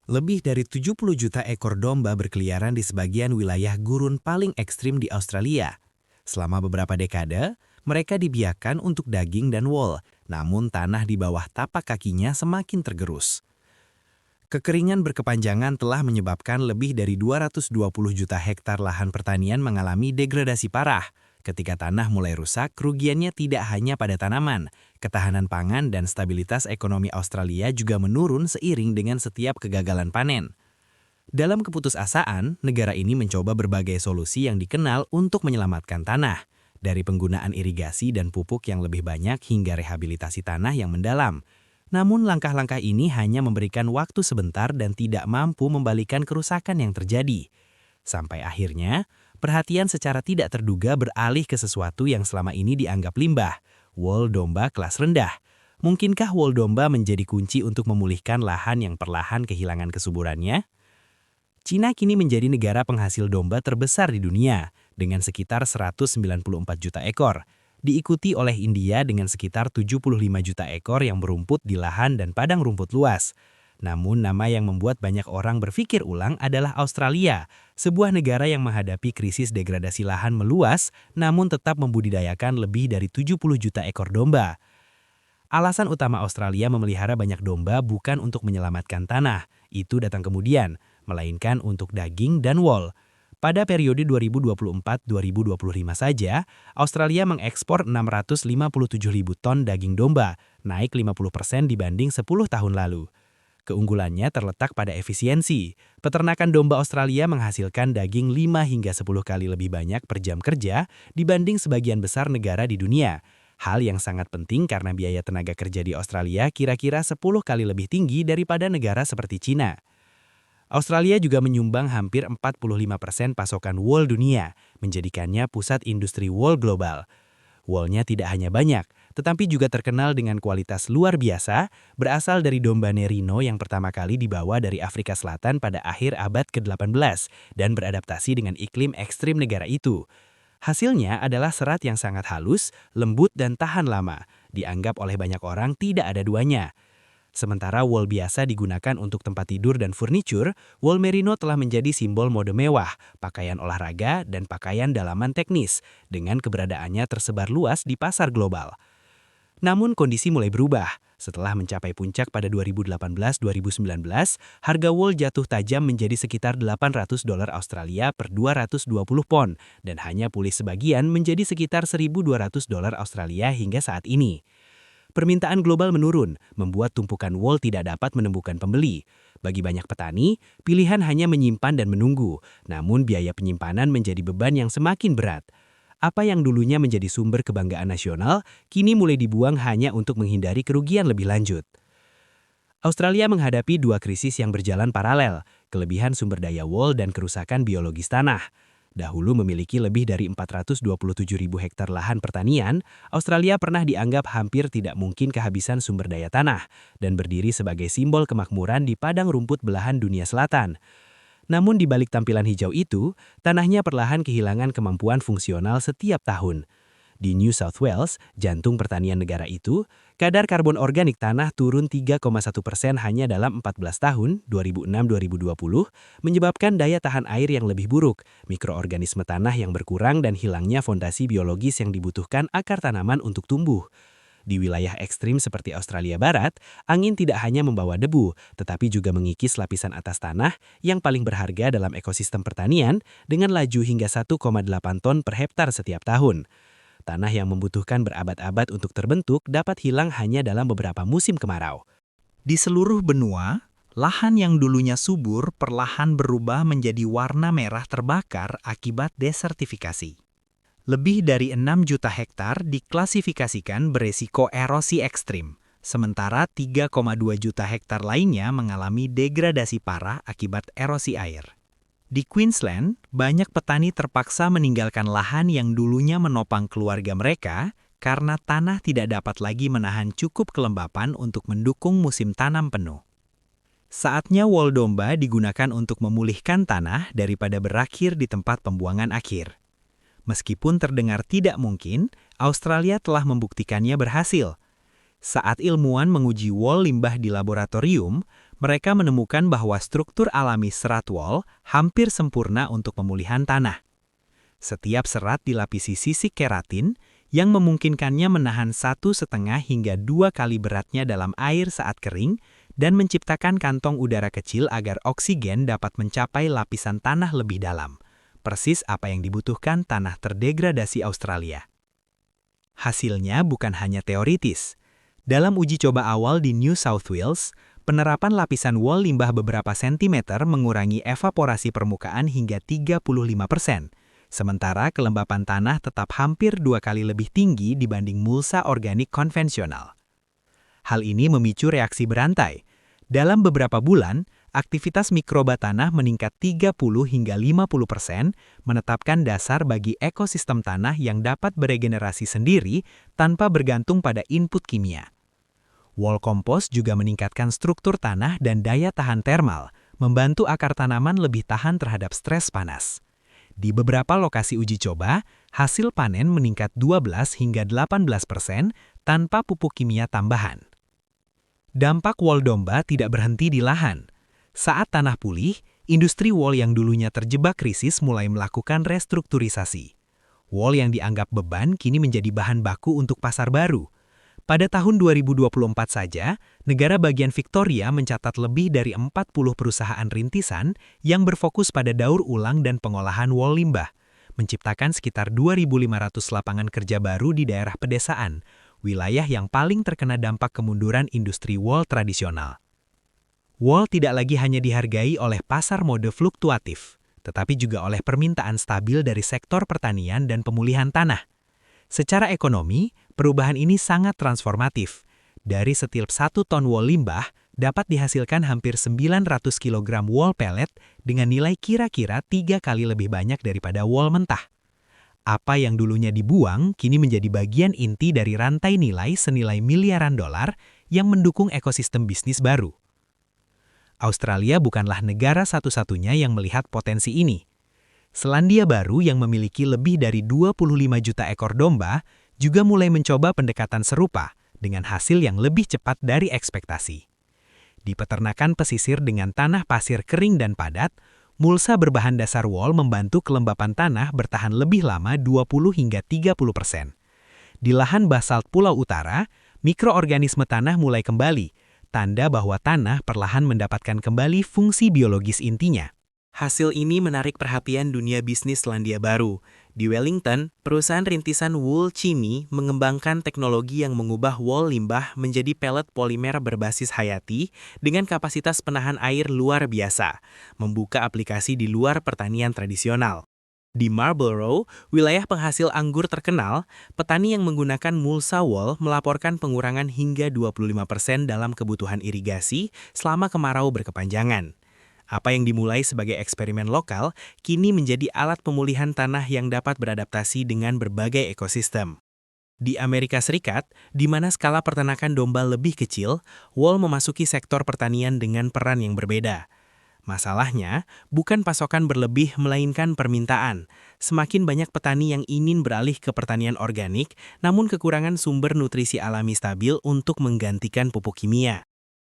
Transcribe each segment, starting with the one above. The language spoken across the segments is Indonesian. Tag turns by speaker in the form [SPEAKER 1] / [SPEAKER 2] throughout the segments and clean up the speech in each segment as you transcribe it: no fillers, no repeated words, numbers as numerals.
[SPEAKER 1] Lebih dari 70 juta ekor domba berkeliaran di sebagian wilayah gurun paling ekstrim di Australia. Selama beberapa dekade, mereka dibiarkan untuk daging dan wol, namun tanah di bawah tapak kakinya semakin tergerus. Kekeringan berkepanjangan telah menyebabkan lebih dari 220 juta hektar lahan pertanian mengalami degradasi parah. Ketika tanah mulai rusak, kerugiannya tidak hanya pada tanaman. Ketahanan pangan dan stabilitas ekonomi Australia juga menurun seiring dengan setiap kegagalan panen. Dalam keputusasaan, negara ini mencoba berbagai solusi yang dikenal untuk menyelamatkan tanah, dari penggunaan irigasi dan pupuk yang lebih banyak hingga rehabilitasi tanah yang mendalam. Namun langkah-langkah ini hanya memberikan waktu sebentar dan tidak mampu membalikan kerusakan yang terjadi. Sampai akhirnya, perhatian secara tidak terduga beralih ke sesuatu yang selama ini dianggap limbah, wol domba kelas rendah. Mungkinkah wol domba menjadi kunci untuk memulihkan lahan yang perlahan kehilangan kesuburannya? Cina kini menjadi negara penghasil domba terbesar di dunia, dengan sekitar 194 juta ekor. Diikuti oleh India dengan sekitar 75 juta ekor yang berumput di lahan dan padang rumput luas. Namun nama yang membuat banyak orang berpikir ulang adalah Australia, sebuah negara yang menghadapi krisis degradasi lahan meluas, namun tetap membudidayakan lebih dari 70 juta ekor domba. Alasan utama Australia memelihara banyak domba bukan untuk menyelamatkan tanah, itu datang kemudian, melainkan untuk daging dan wol. Pada periode 2024-2025 saja, Australia mengekspor 657.000 ton daging domba, naik 50% dibanding 10 tahun lalu. Keunggulannya terletak pada efisiensi. Peternakan domba Australia menghasilkan daging 5 hingga 10 kali lebih banyak per jam kerja dibanding sebagian besar negara di dunia. Hal yang sangat penting karena biaya tenaga kerja di Australia kira-kira 10 kali lebih tinggi daripada negara seperti Cina. Australia juga menyumbang hampir 45% pasokan wol dunia, menjadikannya pusat industri wol global. Wolnya tidak hanya banyak, tetapi juga terkenal dengan kualitas luar biasa, berasal dari domba Merino yang pertama kali dibawa dari Afrika Selatan pada akhir abad ke-18 dan beradaptasi dengan iklim ekstrim negara itu. Hasilnya adalah serat yang sangat halus, lembut dan tahan lama, dianggap oleh banyak orang tidak ada duanya. Sementara wol biasa digunakan untuk tempat tidur dan furnitur, wol merino telah menjadi simbol mode mewah, pakaian olahraga, dan pakaian dalaman teknis, dengan keberadaannya tersebar luas di pasar global. Namun kondisi mulai berubah. Setelah mencapai puncak pada 2018-2019, harga wol jatuh tajam menjadi sekitar $800 Australia per 220 pon, dan hanya pulih sebagian menjadi sekitar $1.200 Australia hingga saat ini. Permintaan global menurun, membuat tumpukan wol tidak dapat menemukan pembeli. Bagi banyak petani, pilihan hanya menyimpan dan menunggu, namun biaya penyimpanan menjadi beban yang semakin berat. Apa yang dulunya menjadi sumber kebanggaan nasional, kini mulai dibuang hanya untuk menghindari kerugian lebih lanjut. Australia menghadapi dua krisis yang berjalan paralel, kelebihan sumber daya wol dan kerusakan biologis tanah. Dahulu memiliki lebih dari 427.000 hektar lahan pertanian, Australia pernah dianggap hampir tidak mungkin kehabisan sumber daya tanah dan berdiri sebagai simbol kemakmuran di padang rumput belahan dunia selatan. Namun di balik tampilan hijau itu, tanahnya perlahan kehilangan kemampuan fungsional setiap tahun. Di New South Wales, jantung pertanian negara itu, kadar karbon organik tanah turun 3,1% hanya dalam 14 tahun, 2006-2020, menyebabkan daya tahan air yang lebih buruk, mikroorganisme tanah yang berkurang dan hilangnya fondasi biologis yang dibutuhkan akar tanaman untuk tumbuh. Di wilayah ekstrim seperti Australia Barat, angin tidak hanya membawa debu, tetapi juga mengikis lapisan atas tanah yang paling berharga dalam ekosistem pertanian dengan laju hingga 1,8 ton per hektar setiap tahun. Tanah yang membutuhkan berabad-abad untuk terbentuk dapat hilang hanya dalam beberapa musim kemarau.
[SPEAKER 2] Di seluruh benua, lahan yang dulunya subur perlahan berubah menjadi warna merah terbakar akibat desertifikasi. Lebih dari 6 juta hektar diklasifikasikan beresiko erosi ekstrim, sementara 3,2 juta hektar lainnya mengalami degradasi parah akibat erosi air. Di Queensland, banyak petani terpaksa meninggalkan lahan yang dulunya menopang keluarga mereka karena tanah tidak dapat lagi menahan cukup kelembapan untuk mendukung musim tanam penuh. Saatnya wol domba digunakan untuk memulihkan tanah daripada berakhir di tempat pembuangan akhir. Meskipun terdengar tidak mungkin, Australia telah membuktikannya berhasil. Saat ilmuwan menguji wol limbah di laboratorium, Mereka menemukan bahwa struktur alami serat wall hampir sempurna untuk pemulihan tanah. Setiap serat dilapisi sisik keratin yang memungkinkannya menahan 1,5 hingga 2 kali beratnya dalam air saat kering dan menciptakan kantong udara kecil agar oksigen dapat mencapai lapisan tanah lebih dalam. Persis apa yang dibutuhkan tanah terdegradasi Australia. Hasilnya bukan hanya teoritis. Dalam uji coba awal di New South Wales, penerapan lapisan wall limbah beberapa sentimeter mengurangi evaporasi permukaan hingga 35%, sementara kelembapan tanah tetap hampir 2 kali lebih tinggi dibanding mulsa organik konvensional. Hal ini memicu reaksi berantai. Dalam beberapa bulan, aktivitas mikroba tanah meningkat 30 hingga 50%, menetapkan dasar bagi ekosistem tanah yang dapat beregenerasi sendiri tanpa bergantung pada input kimia. Wall kompos juga meningkatkan struktur tanah dan daya tahan termal, membantu akar tanaman lebih tahan terhadap stres panas. Di beberapa lokasi uji coba, hasil panen meningkat 12 hingga 18% tanpa pupuk kimia tambahan. Dampak wall domba tidak berhenti di lahan. Saat tanah pulih, industri wall yang dulunya terjebak krisis mulai melakukan restrukturisasi. Wall yang dianggap beban kini menjadi bahan baku untuk pasar baru. Pada tahun 2024 saja, negara bagian Victoria mencatat lebih dari 40 perusahaan rintisan yang berfokus pada daur ulang dan pengolahan wall limbah, menciptakan sekitar 2.500 lapangan kerja baru di daerah pedesaan, wilayah yang paling terkena dampak kemunduran industri wall tradisional. Wall tidak lagi hanya dihargai oleh pasar mode fluktuatif, tetapi juga oleh permintaan stabil dari sektor pertanian dan pemulihan tanah. Secara ekonomi, perubahan ini sangat transformatif. Dari setiap 1 ton wall limbah, dapat dihasilkan hampir 900 kg wall pellet dengan nilai kira-kira 3 kali lebih banyak daripada wall mentah. Apa yang dulunya dibuang, kini menjadi bagian inti dari rantai nilai senilai miliaran dolar yang mendukung ekosistem bisnis baru. Australia bukanlah negara satu-satunya yang melihat potensi ini. Selandia Baru yang memiliki lebih dari 25 juta ekor domba juga mulai mencoba pendekatan serupa dengan hasil yang lebih cepat dari ekspektasi. Di peternakan pesisir dengan tanah pasir kering dan padat, mulsa berbahan dasar wall membantu kelembapan tanah bertahan lebih lama 20 hingga 30%. Di lahan basalt Pulau Utara, mikroorganisme tanah mulai kembali, tanda bahwa tanah perlahan mendapatkan kembali fungsi biologis intinya. Hasil ini menarik perhatian dunia bisnis Selandia Baru. Di Wellington, perusahaan rintisan Wool Chimney mengembangkan teknologi yang mengubah wall limbah menjadi pelet polimer berbasis hayati dengan kapasitas penahan air luar biasa, membuka aplikasi di luar pertanian tradisional. Di Marlborough, wilayah penghasil anggur terkenal, petani yang menggunakan mulsa wall melaporkan pengurangan hingga 25% dalam kebutuhan irigasi selama kemarau berkepanjangan. Apa yang dimulai sebagai eksperimen lokal, kini menjadi alat pemulihan tanah yang dapat beradaptasi dengan berbagai ekosistem. Di Amerika Serikat, di mana skala peternakan domba lebih kecil, wall memasuki sektor pertanian dengan peran yang berbeda. Masalahnya, bukan pasokan berlebih melainkan permintaan. Semakin banyak petani yang ingin beralih ke pertanian organik, namun kekurangan sumber nutrisi alami stabil untuk menggantikan pupuk kimia.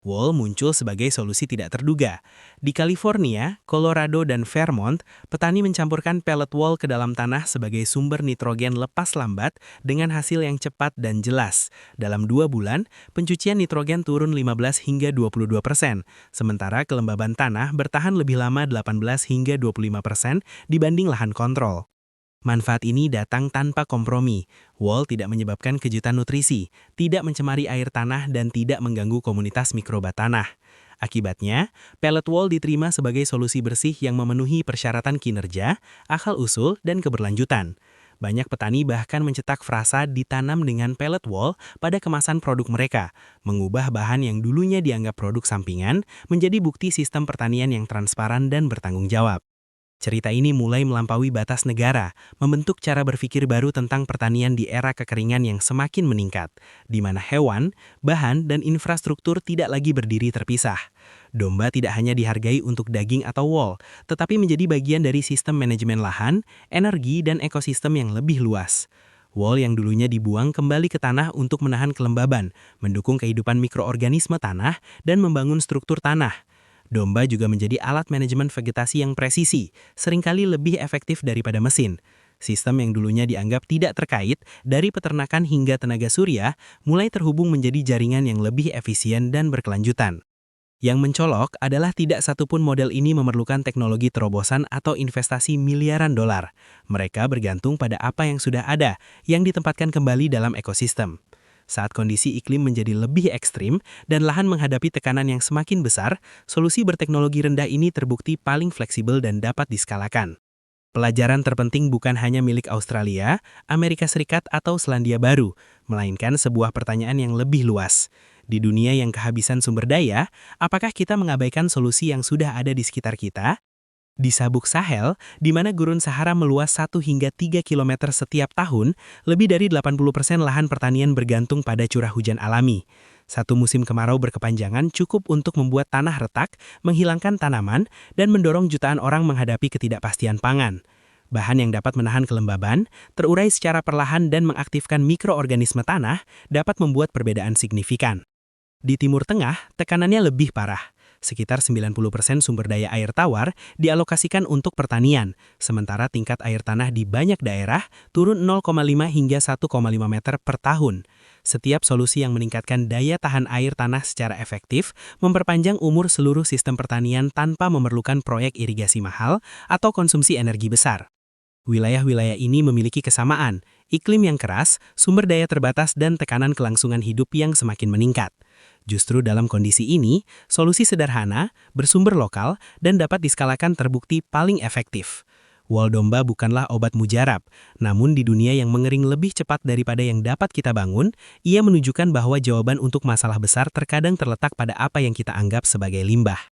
[SPEAKER 2] Wall muncul sebagai solusi tidak terduga. Di California, Colorado, dan Vermont, petani mencampurkan pellet wall ke dalam tanah sebagai sumber nitrogen lepas lambat dengan hasil yang cepat dan jelas. Dalam 2 bulan, pencucian nitrogen turun 15 hingga 22%, sementara kelembaban tanah bertahan lebih lama 18 hingga 25% dibanding lahan kontrol. Manfaat ini datang tanpa kompromi. Wall tidak menyebabkan kejutan nutrisi, tidak mencemari air tanah, dan tidak mengganggu komunitas mikroba tanah. Akibatnya, pellet wall diterima sebagai solusi bersih yang memenuhi persyaratan kinerja, asal-usul, dan keberlanjutan. Banyak petani bahkan mencetak frasa ditanam dengan pellet wall pada kemasan produk mereka, mengubah bahan yang dulunya dianggap produk sampingan menjadi bukti sistem pertanian yang transparan dan bertanggung jawab. Cerita ini mulai melampaui batas negara, membentuk cara berpikir baru tentang pertanian di era kekeringan yang semakin meningkat, di mana hewan, bahan, dan infrastruktur tidak lagi berdiri terpisah. Domba tidak hanya dihargai untuk daging atau wol, tetapi menjadi bagian dari sistem manajemen lahan, energi, dan ekosistem yang lebih luas.
[SPEAKER 1] Wall yang dulunya dibuang kembali ke tanah untuk menahan kelembaban, mendukung kehidupan mikroorganisme tanah, dan membangun struktur tanah. Domba juga menjadi alat manajemen vegetasi yang presisi, seringkali lebih efektif daripada mesin. Sistem yang dulunya dianggap tidak terkait, dari peternakan hingga tenaga surya, mulai terhubung menjadi jaringan yang lebih efisien dan berkelanjutan. Yang mencolok adalah tidak satupun model ini memerlukan teknologi terobosan atau investasi miliaran dolar. Mereka bergantung pada apa yang sudah ada, yang ditempatkan kembali dalam ekosistem. Saat kondisi iklim menjadi lebih ekstrim dan lahan menghadapi tekanan yang semakin besar, solusi berteknologi rendah ini terbukti paling fleksibel dan dapat diskalakan. Pelajaran terpenting bukan hanya milik Australia, Amerika Serikat atau Selandia Baru, melainkan sebuah pertanyaan yang lebih luas. Di dunia yang kehabisan sumber daya, apakah kita mengabaikan solusi yang sudah ada di sekitar kita? Di Sabuk Sahel, di mana gurun Sahara meluas 1 hingga 3 km setiap tahun, lebih dari 80% lahan pertanian bergantung pada curah hujan alami. Satu musim kemarau berkepanjangan cukup untuk membuat tanah retak, menghilangkan tanaman, dan mendorong jutaan orang menghadapi ketidakpastian pangan. Bahan yang dapat menahan kelembaban, terurai secara perlahan dan mengaktifkan mikroorganisme tanah dapat membuat perbedaan signifikan. Di Timur Tengah, tekanannya lebih parah. Sekitar 90% sumber daya air tawar dialokasikan untuk pertanian, sementara tingkat air tanah di banyak daerah turun 0,5 hingga 1,5 meter per tahun. Setiap solusi yang meningkatkan daya tahan air tanah secara efektif memperpanjang umur seluruh sistem pertanian tanpa memerlukan proyek irigasi mahal atau konsumsi energi besar. Wilayah-wilayah ini memiliki kesamaan, iklim yang keras, sumber daya terbatas, dan tekanan kelangsungan hidup yang semakin meningkat. Justru dalam kondisi ini, solusi sederhana, bersumber lokal, dan dapat diskalakan terbukti paling efektif. Wol domba bukanlah obat mujarab, namun di dunia yang mengering lebih cepat daripada yang dapat kita bangun, ia menunjukkan bahwa jawaban untuk masalah besar terkadang terletak pada apa yang kita anggap sebagai limbah.